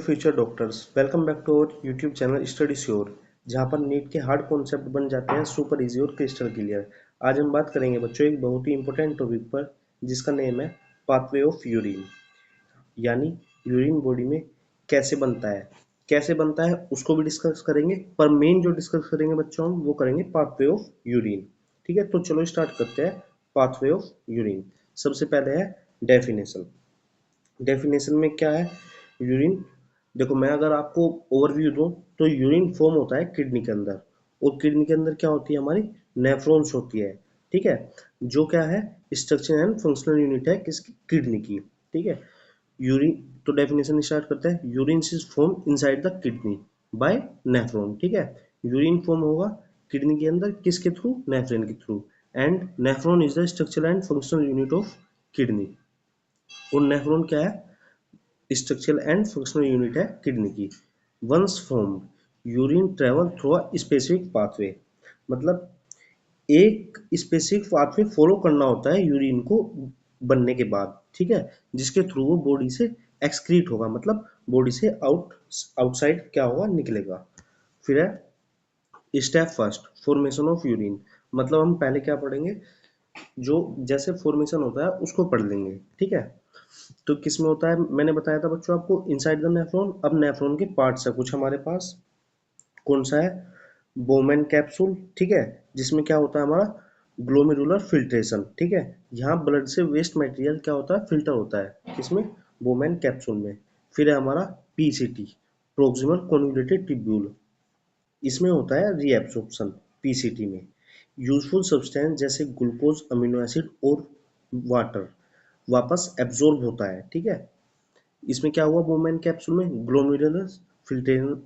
Future doctors, welcome back to our YouTube channel study sure, जहाँ पर नीट के hard concept बन जाते हैं सुपर इजी और क्रिस्टल क्लियर। आज हम बात करेंगे बच्चों एक बहुत ही इंपॉर्टेंट टॉपिक पर, जिसका नेम है पाथवे ऑफ यूरिन। यानी यूरिन बॉडी में कैसे बनता है उसको भी डिस्कस करेंगे, पर मेन जो डिस्कस करेंगे बच्चों हम वो करेंगे पाथवे ऑफ यूरिन। ठीक है, तो चलो स्टार्ट करते हैं। पाथवे ऑफ यूरिन, सबसे पहले है डेफिनेशन। डेफिनेशन में क्या है? यूरिन, देखो मैं अगर आपको ओवरव्यू दूं तो यूरिन फॉर्म होता है किडनी के अंदर, और किडनी के अंदर क्या होती है? हमारी नेफ्रॉन्स होती है। ठीक है, जो क्या है? स्ट्रक्चर एंड फंक्शनल यूनिट है किसकी? किडनी की। ठीक है, यूरिन, तो डेफिनेशन स्टार्ट करते हैं। Urine is form inside the kidney by nephron. ठीक है, यूरिन फॉर्म होगा किडनी के अंदर किसके थ्रू? नेफ्रॉन के through. And nephron is the structure and functional unit of kidney. और नेफ्रॉन क्या है? स्ट्रक्चरल एंड फंक्शनल यूनिट है किडनी की। Once formed urine travel through a specific pathway, मतलब एक स्पेसिफिक पाथवे फॉलो करना होता है यूरिन को बनने के बाद। ठीक है, जिसके थ्रू वो बॉडी से एक्सक्रीट होगा, मतलब बॉडी से आउटसाइड क्या होगा? निकलेगा। फिर है step first, formation of urine. मतलब हम पहले क्या पढ़ेंगे? जो जैसे फॉर्मेशन होता है उसको पढ़ लेंगे। ठीक है, तो किस में होता है? मैंने बताया था बच्चों आपको इनसाइड द नेफ्रॉन। अब नेफ्रॉन के पार्ट्स है कुछ हमारे पास। कौन सा है? Bowman capsule. ठीक है, जिसमें क्या होता है हमारा? Glomerular filtration. ठीक है, यहाँ ब्लड से वेस्ट मटेरियल क्या होता है? फिल्टर होता है किसमें? बोमेन कैप्सूल में। फिर है हमारा पीसीटी, प्रोक्सिमल कॉन्वोल्यूटेड ट्यूब्यूल। इसमें होता है रीएब्सॉर्प्शन पीसीटी में। यूजफुल सब्सटेंस जैसे ग्लूकोज, अमीनो एसिड और वाटर वापस एब्जॉर्ब होता है। ठीक है, इसमें क्या हुआ? बोमेन कैप्सूल में ग्लोमेरुलर फिल्ट्रेशन,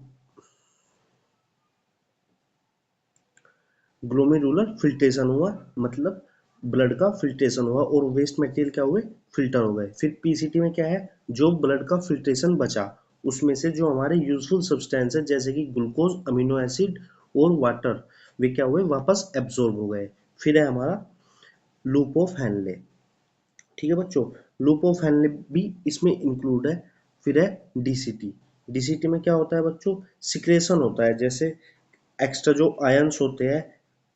ग्लोमेरुलर फिल्ट्रेशन हुआ, मतलब ब्लड का फिल्ट्रेशन हुआ और वेस्ट मटेरियल क्या हुए? फिल्टर हो गए। फिर पीसीटी में क्या है? जो ब्लड का फिल्ट्रेशन बचा उसमें से जो हमारे यूजफुल सब्सटेंस है जैसे कि ग्लूकोज, अमीनो एसिड और वाटर, वे क्या हुए? वापस एब्जॉर्ब हो गए। फिर है हमारा लूप ऑफ हेनले। ठीक है बच्चों, लूप ऑफ हेनले भी इसमें इंक्लूड है। फिर है डीसीटी। डीसीटी में क्या होता है बच्चों? सिक्रेशन होता है, जैसे एक्स्ट्रा जो आयंस होते हैं,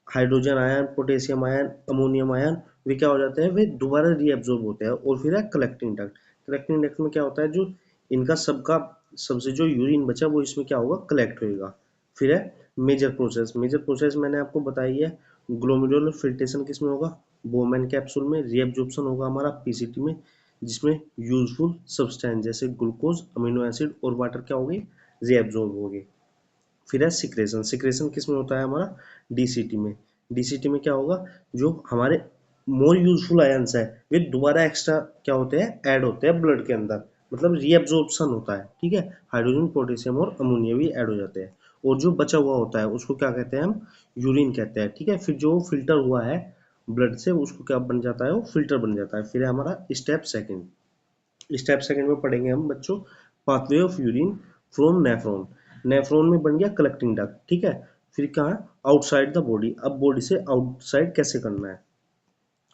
hydrogen ion, potassium ion, ammonium ion, वे क्या हो जाते हैं? वे दोबारा रीएब्जॉर्ब होते हैं। और फिर है कलेक्टिंग डक्ट। कलेक्टिंग डक्ट में क्या होता है? जो इनका सबका सबसे जो यूरिन बचा वो इसमें क्या होगा? कलेक्ट होएगा। फिर है मेजर प्रोसेस। मेजर प्रोसेस मैंने आपको बताई है। ग्लोमेरुलर फिल्ट्रेशन किसमें होगा? बोमेन कैप्सूल में। रीएब्जॉर्प्शन होगा हमारा पीसीटी में, जिसमें यूजफुल सब्सटेंस जैसे ग्लूकोज, अमीनो एसिड और वाटर क्या होगी? रीएब्जॉर्ब होगी। फिर है सिक्रेशन। सिक्रेशन किस में होता है हमारा? डीसीटी में। डीसीटी में क्या होगा? जो हमारे मोर यूजफुल आयंस है वे दोबारा एक्स्ट्रा क्या होते हैं? ऐड होते हैं ब्लड के अंदर, मतलब रीअब्जॉर्प्शन होता है। ठीक है, हाइड्रोजन, पोटेशियम और अमोनिया भी ऐड हो जाते हैं। और जो बचा हुआ होता है उसको क्या कहते हैं? हम यूरिन कहते हैं। ठीक है, फिर जो फिल्टर हुआ है ब्लड से उसको क्या बन जाता है? वो फिल्टर बन जाता है। फिर है हमारा स्टेप सेकंड। स्टेप सेकंड में पढ़ेंगे हम बच्चों pathway of urine from nephron. Nephron में बन गया कलेक्टिंग डक्ट। ठीक है, फिर कहाँ? Outside the body. अब बॉडी से आउटसाइड कैसे करना है?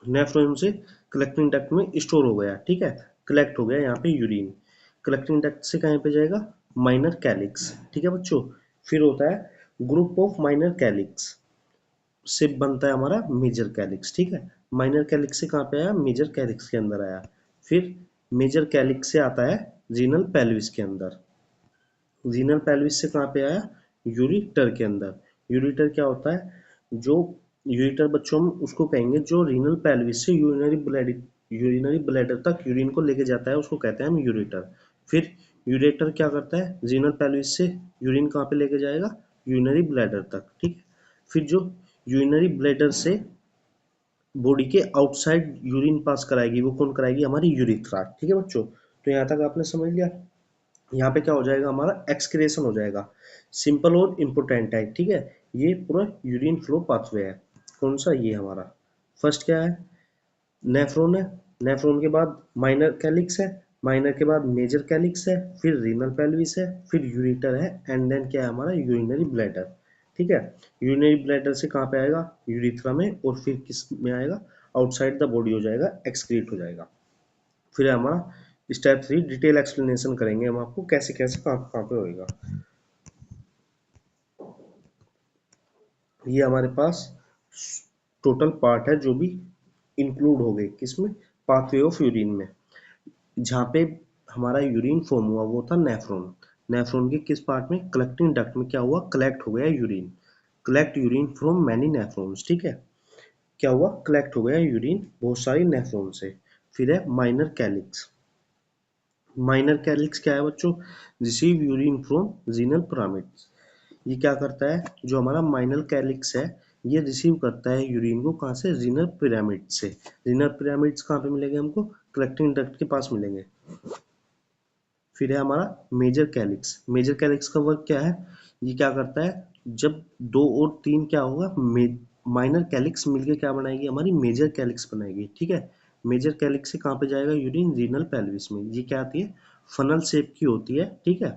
नेफ्रॉन से कलेक्टिंग डक्ट में स्टोर हो गया। ठीक है, कलेक्ट हो गया यहाँ पे यूरिन। कलेक्टिंग डक्ट से कहाँ पे जाएगा? Minor calyx. ठीक है बच्चों, फिर होता है ग्रुप ऑफ माइनर कैलिक्स से बनता है हमारा मेजर कैलिक्स। ठीक है, माइनर कैलिक्स से कहाँ पे आया? मेजर कैलिक्स के अंदर आया। फिर मेजर कैलिक्स से आता है रीनल पेल्विस के अंदर। रीनल पेल्विस से कहाँ पे आया? यूरिटर के अंदर। यूरिटर क्या होता है? जो यूरिटर बच्चों हम उसको कहेंगे जो रीनल पेल्विस से यूरिनरी ब्लैडर तक यूरिन को लेके जाता है, उसको कहते हैं हम यूरिटर। फिर यूरेटर क्या करता है? रीनल पेल्विस से यूरिन कहाँ पे लेके जाएगा? यूरिनरी ब्लैडर तक। ठीक है, फिर जो यूरिनरी ब्लैडर से बॉडी के आउटसाइड यूरिन पास कराएगी वो कौन कराएगी? हमारी यूरिथ्रा। ठीक है बच्चों, तो यहाँ तक आपने समझ लिया। यहाँ पे क्या हो जाएगा? हमारा एक्सक्रेशन हो जाएगा। सिंपल और इम्पोर्टेंट है। ठीक है, ये पूरा यूरिन फ्लो पाथवे है। कौन सा? ये हमारा फर्स्ट क्या है? नेफ्रॉन है। नेफ्रॉन के बाद माइनर कैलिक्स है। माइनर के बाद मेजर कैलिक्स है। फिर रीनल पेल्विस है। फिर यूरिटर है। एंड देन क्या है हमारा? Urinary bladder. ठीक है, यूरिनरी ब्लैडर से कहाँ पे आएगा? यूरिथ्रा में। और फिर किस में आएगा? आउटसाइड द बॉडी हो जाएगा, एक्सक्रीट हो जाएगा। फिर है हमारा स्टेप 3 डिटेल एक्सप्लेनेशन करेंगे हम आपको कैसे कैसे कहाँ पे होएगा। ये हमारे पास टोटल पार्ट है जो भी इंक्लूड हो गए किसमें, पाथवे ऑफ यूरिन में। जहाँ पे हमारा यूरिन फॉर्म हुआ वो था नेफ्रॉन। नेफ्रॉन के किस पार्ट में, कलेक्टिंग डक्ट में क्या हुआ, कलेक्ट हो गया urine, collect urine from many nephrons. ठीक है, क्या हुआ, कलेक्ट हो गया यूरिन बहुत सारी नेफ्रॉन से। फिर है माइनर कैलिक्स। माइनर कैलिक्स क्या है बच्चों, receive urine from renal pyramids. ये क्या करता है, जो हमारा माइनर कैलिक्स है ये रिसीव करता है यूरिन को कहाँ से, रीनल पिरामिड से। रीनल पिरामिड्स कहाँ पे मिलेंगे हमको, कलेक्टिंग डक्ट के पास मिलेंगे। फिर है हमारा मेजर कैलिक्स। मेजर कैलिक्स का वर्क क्या है, ये क्या करता है, जब 2 और 3 क्या होगा, माइनर कैलिक्स मिलके क्या बनाएगी, हमारी मेजर कैलिक्स बनाएगी। ठीक है, मेजर कैलिक्स से कहाँ पे जाएगा यूरिन, रीनल पेल्विस में। ये क्या आती है, फनल शेप की होती है। ठीक है,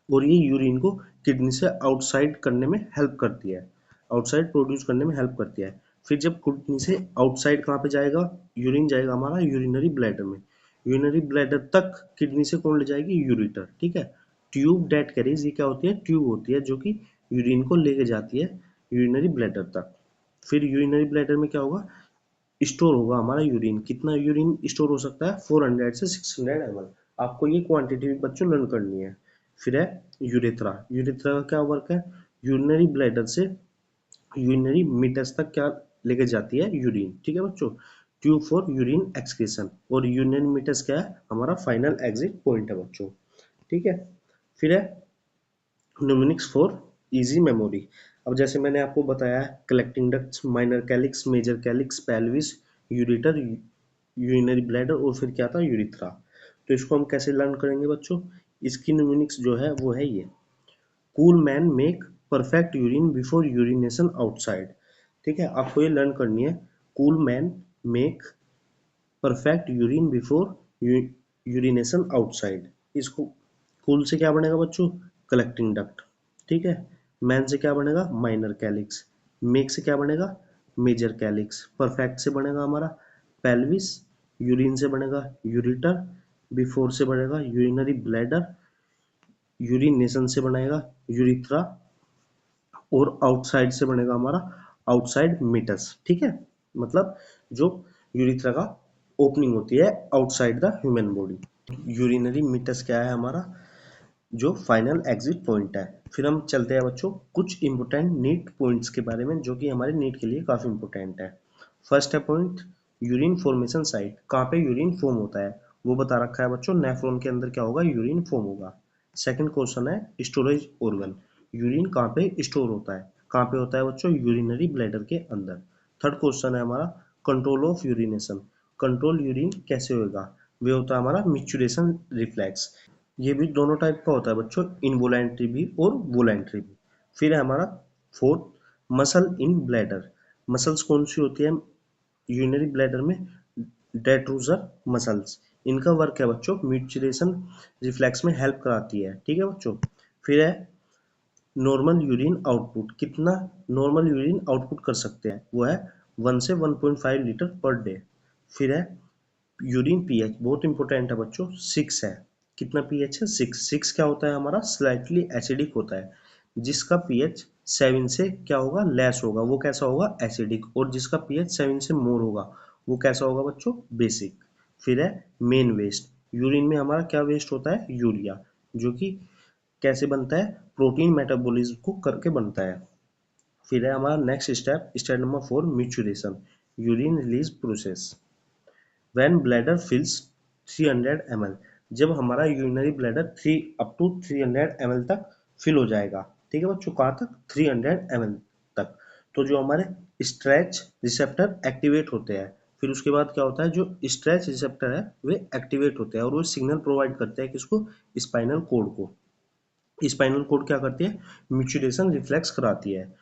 और ये यूरिन को किडनी से आउटसाइड करने में हेल्प करती है, आउटसाइड प्रोड्यूस करने में हेल्प करती है। फिर जब किडनी से आउटसाइड कहाँ पे जाएगा, यूरिन जाएगा हमारा यूरिनरी ब्लैडर में। यूरिनरी ब्लैडर तक किडनी से कौन ले जाएगी, यूरिटर। ठीक है, ट्यूब डेट कैरीज, ये क्या होती है, ट्यूब होती है जो कि यूरिन को लेके जाती है यूरिनरी ब्लैडर तक। फिर यूरिनरी ब्लैडर में क्या होगा, स्टोर होगा हमारा यूरिन। कितना यूरिन स्टोर हो सकता है, 400 से 600 ml। आपको ये क्वांटिटी भी बच्चों लर्न करनी है। फिर है यूरेथ्रा। यूरेथ्रा का क्या वर्क है, यूरिनरी ब्लैडर से यूरिनरी मीटर्स तक क्या लेके जाती है, यूरिन। ठीक है बच्चों, ट्यूब फॉर यूरिन एक्सक्रीशन। और यूरिनरी मीटर्स क्या है, हमारा फाइनल एग्जिट पॉइंट है बच्चों। ठीक है, फिर है न्यूमेरिक्स फॉर इजी मेमोरी। अब जैसे मैंने आपको बताया है, collecting ducts, minor calyx, major calyx, pelvis, ureter, urinary bladder और फिर क्या था, यूरिथ्रा। तो इसको हम कैसे लर्न करेंगे बच्चों, इसकी न्यूमेरिक्स जो है वो है ये, cool man make perfect urine before urination outside. ठीक है, आपको ये लर्न करनी है, cool man make perfect urine before urination outside. इसको कूल से क्या बनेगा बच्चों, कलेक्टिंग डक्ट। ठीक है, मैन से क्या बनेगा, माइनर कैलिक्स। मेक से क्या बनेगा, मेजर कैलिक्स। परफेक्ट से बनेगा हमारा पेल्विस। यूरिन से बनेगा यूरिटर। बिफोर से बनेगा यूरिनरी ब्लैडर। यूरिनेशन से बनेगा यूरिथ्रा। और आउटसाइड से बनेगा हमारा आउटसाइड मीटस। ठीक है, मतलब जो यूरिथ्रा का ओपनिंग होती है outside the human body. Urinary meatus क्या है हमारा, जो फाइनल एग्जिट पॉइंट है। फिर हम चलते हैं बच्चों कुछ इंपोर्टेंट नीट पॉइंट्स के बारे में जो कि हमारे नीट के लिए काफी इंपोर्टेंट है। फर्स्ट है पॉइंट, यूरिन फॉर्मेशन साइट। कहाँ पे यूरिन फॉर्म होता है वो बता रखा है बच्चों, नेफ्रॉन के अंदर क्या होगा, यूरिन फॉर्म होगा। सेकंड क्वेश्चन है स्टोरेज ऑर्गन, यूरिन कहाँ पे स्टोर होता है, कहाँ पे होता है बच्चों, यूरिनरी ब्लैडर के अंदर। थर्ड क्वेश्चन है हमारा control of urination, control urine कैसे होगा, वे होता है हमारा मिक्चुरेशन रिफ्लेक्स। ये भी दोनों टाइप का होता है बच्चों, इनवोलेंट्री भी और वोलेंट्री भी। फिर है हमारा फोर्थ, मसल इन ब्लैडर। मसल्स कौन सी होती है यूरिनरी ब्लैडर में, डेट्रूजर मसल्स। इनका वर्क है बच्चों मिक्चुरेशन रिफ्लेक्स में हेल्प कराती है। ठीक है बच्चों, फिर है नॉर्मल यूरिन आउटपुट। कितना नॉर्मल यूरिन आउटपुट कर सकते हैं, वो है 1 से 1.5 लीटर पर डे। फिर है यूरिन पीएच, बहुत इंपॉर्टेंट है बच्चों, 6 है। कितना पीएच है, 6। 6 क्या होता है हमारा, स्लाइटली एसिडिक होता है। जिसका पीएच 7 से क्या होगा, लेस होगा, वो कैसा होगा, एसिडिक। और जिसका पीएच 7 से मोर होगा वो कैसा होगा बच्चों, बेसिक। फिर है मेन वेस्ट। यूरिन में हमारा क्या वेस्ट होता है, यूरिया, जो कि कैसे बनता है, प्रोटीन मेटाबॉलिज्म को करके बनता है। फिर है हमारा next step, step number 4, micturition, urine release process. When bladder fills 300 ml, जब हमारा urinary bladder 3 up to 300 ml तक फिल हो जाएगा। ठीक है बच्चों, कहाँ तक, 300 ml तक। तो जो हमारे स्ट्रेच रिसेप्टर एक्टिवेट होते हैं, फिर उसके बाद क्या होता है, जो स्ट्रेच रिसेप्टर है वे एक्टिवेट होते हैं और वो सिग्नल प्रोवाइड करते हैं किसको, स्पाइनल कोड को। स्पाइनल कोड क्या करती है, म्यूचुरेशन रिफ्लेक्स कराती है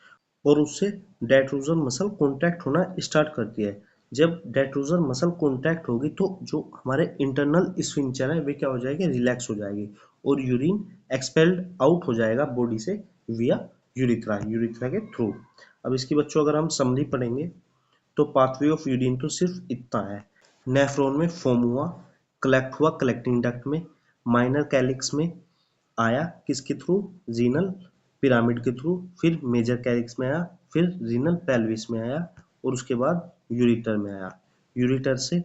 और उससे डेट्रूजर मसल कॉन्ट्रैक्ट होना स्टार्ट करती है। जब डेट्रूजर मसल कॉन्ट्रैक्ट होगी तो जो हमारे इंटरनल स्फिंक्टर है वे क्या हो जाएंगे, रिलैक्स हो जाएगी और यूरिन एक्सपेल्ड आउट हो जाएगा बॉडी से विया यूरिथ्रा, यूरिथ्रा के थ्रू। अब इसकी बच्चों अगर हम समरी पढ़ेंगे तो पाथवे ऑफ यूरिन तो सिर्फ इतना है, नेफ्रॉन में फॉर्म हुआ, कलेक्ट हुआ कलेक्टिंग डक्ट में, माइनर कैलिक्स में आया किसके थ्रू, रीनल पिरामिड के थ्रू, फिर मेजर कैलिक्स में आया, फिर रीनल पेल्विस में आया और उसके बाद यूरिटर में आया। यूरिटर से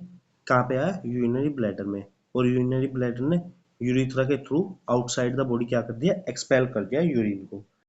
कहाँ पे आया, यूरिनरी ब्लैडर में, और यूरिनरी ब्लैडर ने यूरिथ्रा के थ्रू आउटसाइड द बॉडी क्या कर दिया, एक्सपेल कर दिया यूरिन को।